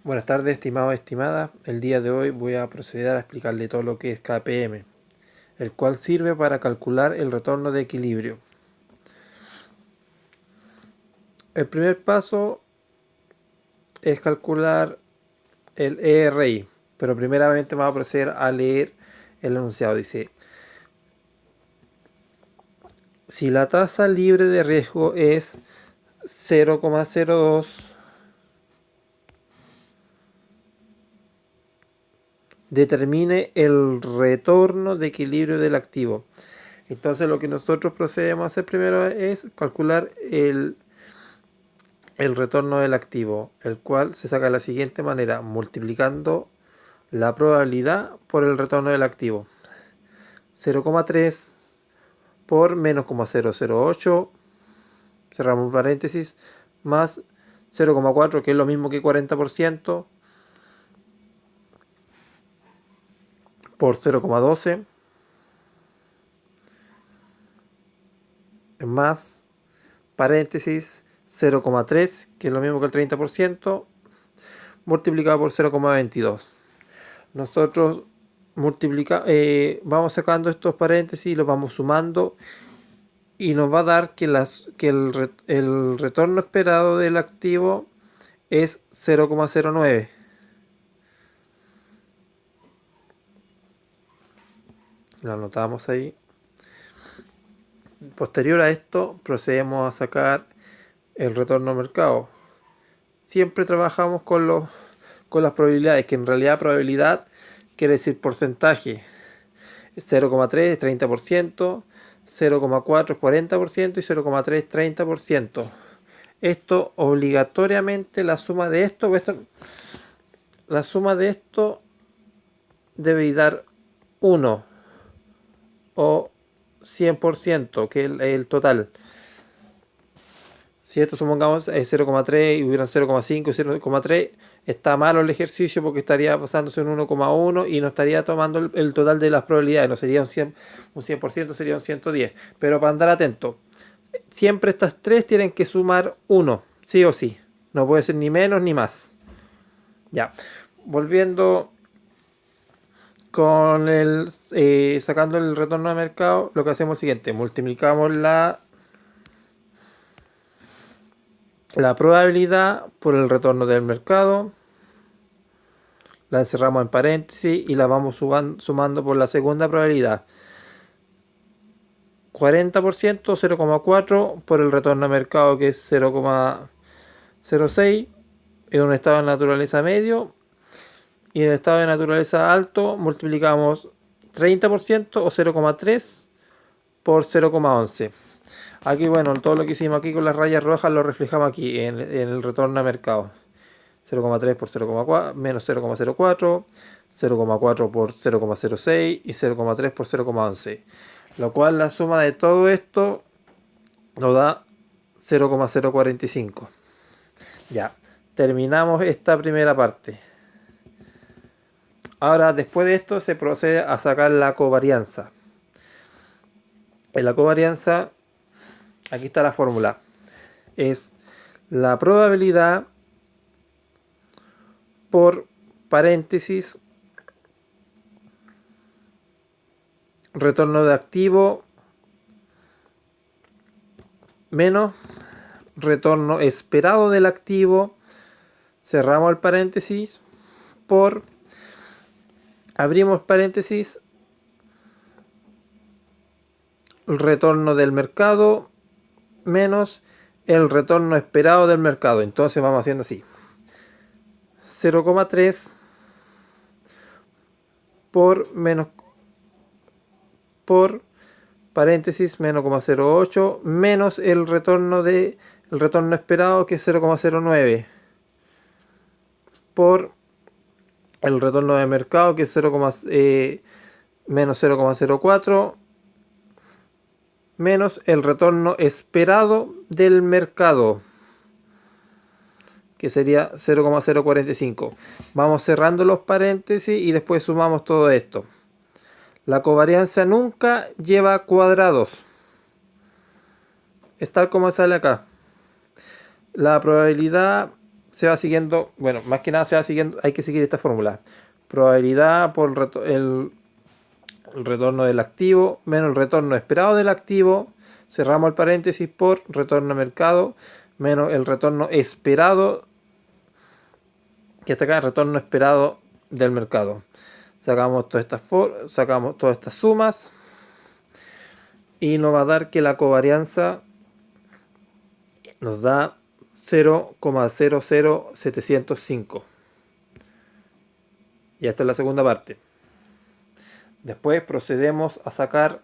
Buenas tardes, estimados y estimadas. El día de hoy voy a proceder a explicarle todo lo que es KPM, el cual sirve para calcular el retorno de equilibrio. El primer paso es calcular el ERI, pero primeramente vamos a proceder a leer el enunciado. Dice: si la tasa libre de riesgo es 0,02, determine el retorno de equilibrio del activo. Entonces lo que nosotros procedemos a hacer primero es calcular el retorno del activo, el cual se saca de la siguiente manera: multiplicando la probabilidad por el retorno del activo. 0,3 por menos 0,008, cerramos paréntesis, más 0,4, que es lo mismo que 40%, por 0,12, más paréntesis 0,3, que es lo mismo que el 30%, multiplicado por 0,22. Nosotros vamos sacando estos paréntesis y los vamos sumando, y nos va a dar que el retorno esperado del activo es 0,09. Lo anotamos ahí. Posterior a esto procedemos a sacar el retorno mercado. Siempre trabajamos con las probabilidades, que en realidad probabilidad quiere decir porcentaje. 0,3 es 30%, 0,4 es 40% y 0,3 es 30%. Esto obligatoriamente, la suma de esto debe dar 1 o 100%, que es el total. Si esto supongamos es 0,3 y hubieran 0,5 y 0,3, está malo el ejercicio porque estaría pasándose en 1,1 y no estaría tomando el total de las probabilidades. No sería un 100%, sería un 110. Pero para andar atento, siempre estas tres tienen que sumar 1, sí o sí. No puede ser ni menos ni más. Ya, volviendo con sacando el retorno de mercado, lo que hacemos es lo siguiente: multiplicamos la probabilidad por el retorno del mercado, la encerramos en paréntesis y la vamos sumando por la segunda probabilidad. 40%, 0,4 por el retorno de mercado, que es 0,06, en un estado de naturaleza medio, y en el estado de naturaleza alto multiplicamos 30% o 0,3 por 0,11. Aquí, bueno, todo lo que hicimos aquí con las rayas rojas lo reflejamos aquí en el retorno de mercado. 0,3 por 0,4 menos 0,04, 0,4 por 0,06 y 0,3 por 0,11, lo cual la suma de todo esto nos da 0,045. Ya, terminamos esta primera parte. Ahora, después de esto, se procede a sacar la covarianza. En la covarianza, aquí está la fórmula: es la probabilidad por paréntesis retorno de activo menos retorno esperado del activo, cerramos el paréntesis, por, abrimos paréntesis, el retorno del mercado menos el retorno esperado del mercado. Entonces vamos haciendo así: 0,3 por menos por paréntesis menos 0,08 menos el retorno esperado, que es 0,09, por el retorno de mercado, que es menos 0,04 menos el retorno esperado del mercado, que sería 0,045. Vamos cerrando los paréntesis y después sumamos todo esto. La covarianza nunca lleva cuadrados, es tal como sale acá. La probabilidad se va siguiendo, bueno, más que nada se va siguiendo, hay que seguir esta fórmula. Probabilidad por el retorno del activo menos el retorno esperado del activo, cerramos el paréntesis, por retorno a mercado menos el retorno esperado, que está acá, el retorno esperado del mercado. Sacamos todas estas sumas y nos va a dar que la covarianza nos da 0,00705. Y esta es la segunda parte. Después procedemos a sacar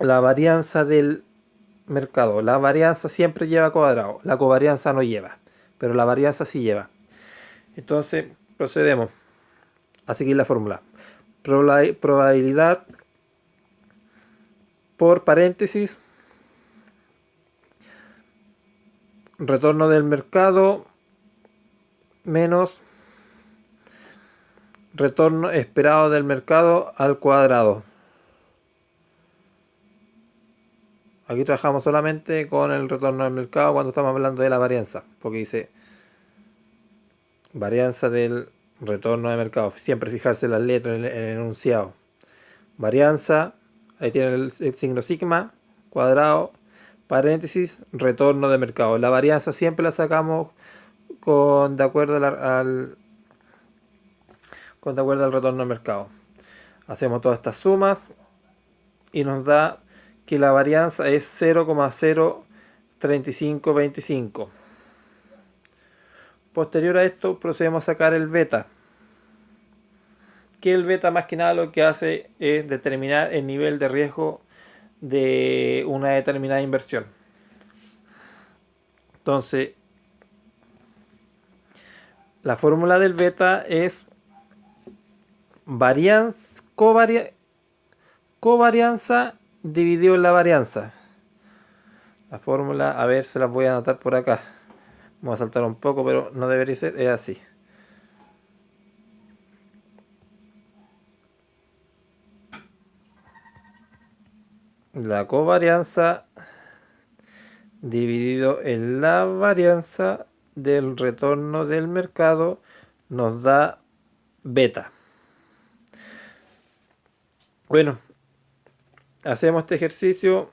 la varianza del mercado. La varianza siempre lleva cuadrado, la covarianza no lleva, pero la varianza sí lleva. Entonces procedemos a seguir la fórmula. Probabilidad por paréntesis, retorno del mercado menos retorno esperado del mercado al cuadrado. Aquí trabajamos solamente con el retorno del mercado cuando estamos hablando de la varianza, porque dice varianza del retorno de mercado. Siempre fijarse las letras en el enunciado. Varianza, ahí tiene el signo sigma, cuadrado, paréntesis, retorno de mercado. La varianza siempre la sacamos de acuerdo al retorno de mercado. Hacemos todas estas sumas y nos da que la varianza es 0,03525. Posterior a esto procedemos a sacar el beta, que el beta más que nada lo que hace es determinar el nivel de riesgo de una determinada inversión. Entonces, la fórmula del beta es covarianza dividido en la varianza. La fórmula, a ver, se las voy a anotar por acá. Vamos a saltar un poco, pero no debería ser, es así. La covarianza dividido en la varianza del retorno del mercado nos da beta. Bueno, hacemos este ejercicio.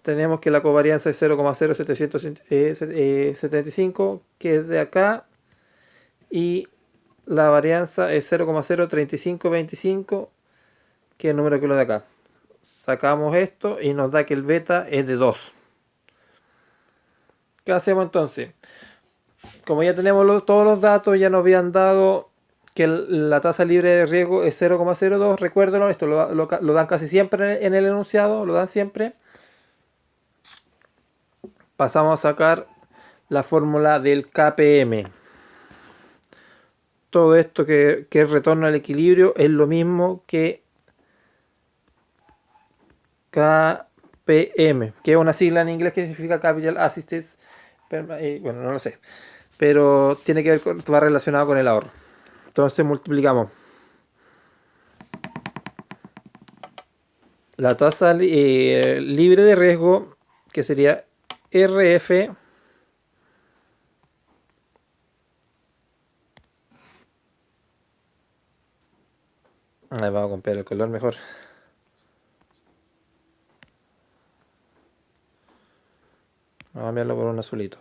Tenemos que la covarianza es 0,0775, que es de acá, y la varianza es 0,03525, que es el número que lo de acá. Sacamos esto y nos da que el beta es de 2. ¿Qué hacemos entonces? Como ya tenemos todos los datos, ya nos habían dado que la tasa libre de riesgo es 0,02. Recuérdenlo, esto lo dan casi siempre en el enunciado, lo dan siempre. Pasamos a sacar la fórmula del KPM. Todo esto que es retorno al equilibrio es lo mismo que KPM, que es una sigla en inglés que significa Capital Assistance. Bueno, no lo sé, pero tiene que ver va relacionado con el ahorro. Entonces multiplicamos la tasa libre de riesgo, que sería RF, vamos a cambiar el color mejor. Vamos a cambiarlo por un azulito.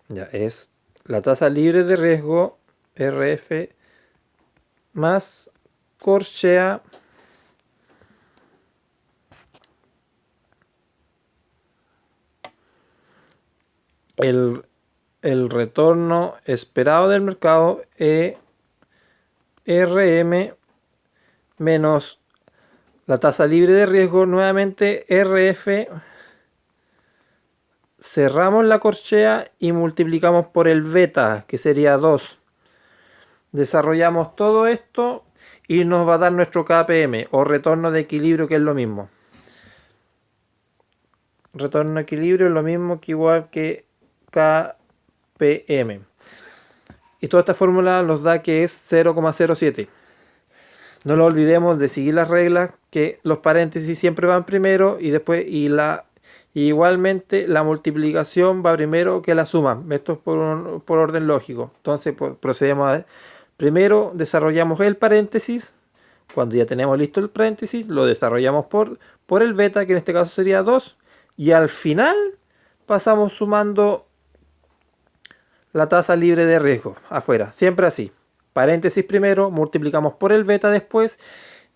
Ya, es la tasa libre de riesgo, RF, más corchea el retorno esperado del mercado, ERM, menos la tasa libre de riesgo, nuevamente RF, cerramos la corchea y multiplicamos por el beta, que sería 2. Desarrollamos todo esto y nos va a dar nuestro KPM, o retorno de equilibrio, que es lo mismo. Retorno de equilibrio es lo mismo que igual que KPM. Y toda esta fórmula nos da que es 0,07. No lo olvidemos de seguir las reglas, que los paréntesis siempre van primero y después y igualmente la multiplicación va primero que la suma. Esto es por orden lógico. Entonces procedemos a... Primero desarrollamos el paréntesis. Cuando ya tenemos listo el paréntesis, lo desarrollamos por el beta, que en este caso sería 2. Y al final pasamos sumando la tasa libre de riesgo afuera. Siempre así. Paréntesis primero, multiplicamos por el beta después.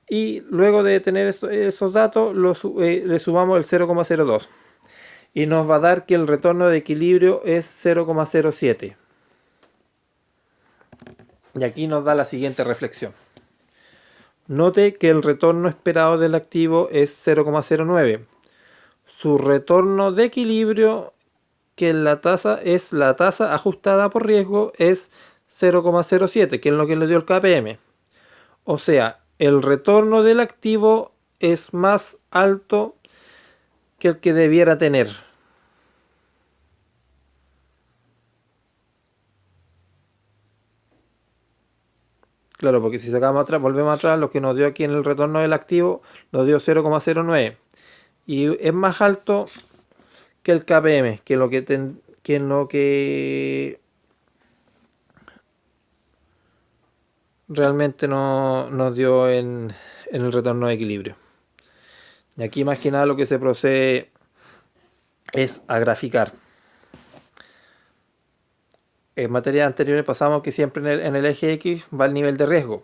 Y luego de tener esos datos, le sumamos el 0,02. Y nos va a dar que el retorno de equilibrio es 0,07. Y aquí nos da la siguiente reflexión. Note que el retorno esperado del activo es 0,09. Su retorno de equilibrio, que la tasa es la tasa ajustada por riesgo, es 0,07, que es lo que le dio el KPM. O sea, el retorno del activo es más alto que el que debiera tener. Claro, porque si sacamos atrás, volvemos atrás, lo que nos dio aquí en el retorno del activo nos dio 0,09 y es más alto que el KPM, que lo que realmente no nos dio en el retorno de equilibrio. Y aquí más que nada lo que se procede es a graficar. En materias anteriores pasamos que siempre en el eje X va el nivel de riesgo.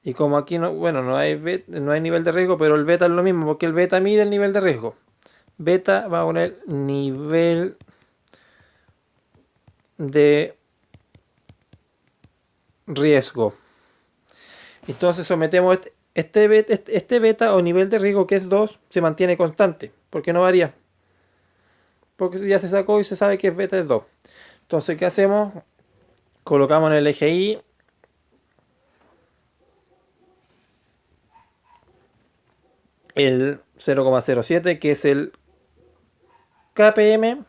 Y como aquí no, bueno, no hay nivel de riesgo, pero el beta es lo mismo, porque el beta mide el nivel de riesgo. Beta va a poner nivel de riesgo. Entonces sometemos este beta o nivel de riesgo, que es 2, se mantiene constante, porque no varía. Porque ya se sacó y se sabe que beta es 2. Entonces, ¿qué hacemos? Colocamos en el eje Y el 0,07, que es el KPM,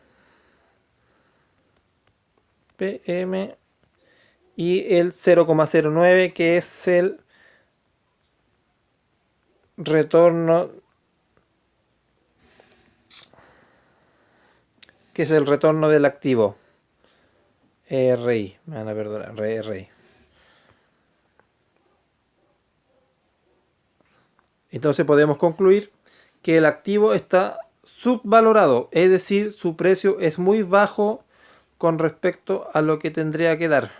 y el 0,09, que es el retorno, del activo. RI, me van a perdonar, RI. Entonces podemos concluir que el activo está subvalorado, es decir, su precio es muy bajo con respecto a lo que tendría que dar.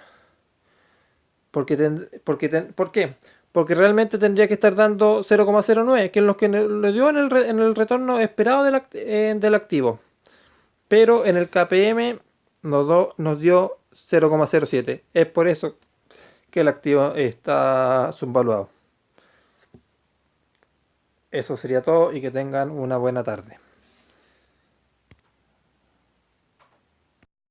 ¿Por qué? Porque realmente tendría que estar dando 0,09, que es lo que le dio en el retorno esperado del activo. Pero en el KPM nos dio 0,07. Es por eso que el activo está subvaluado. Eso sería todo y que tengan una buena tarde.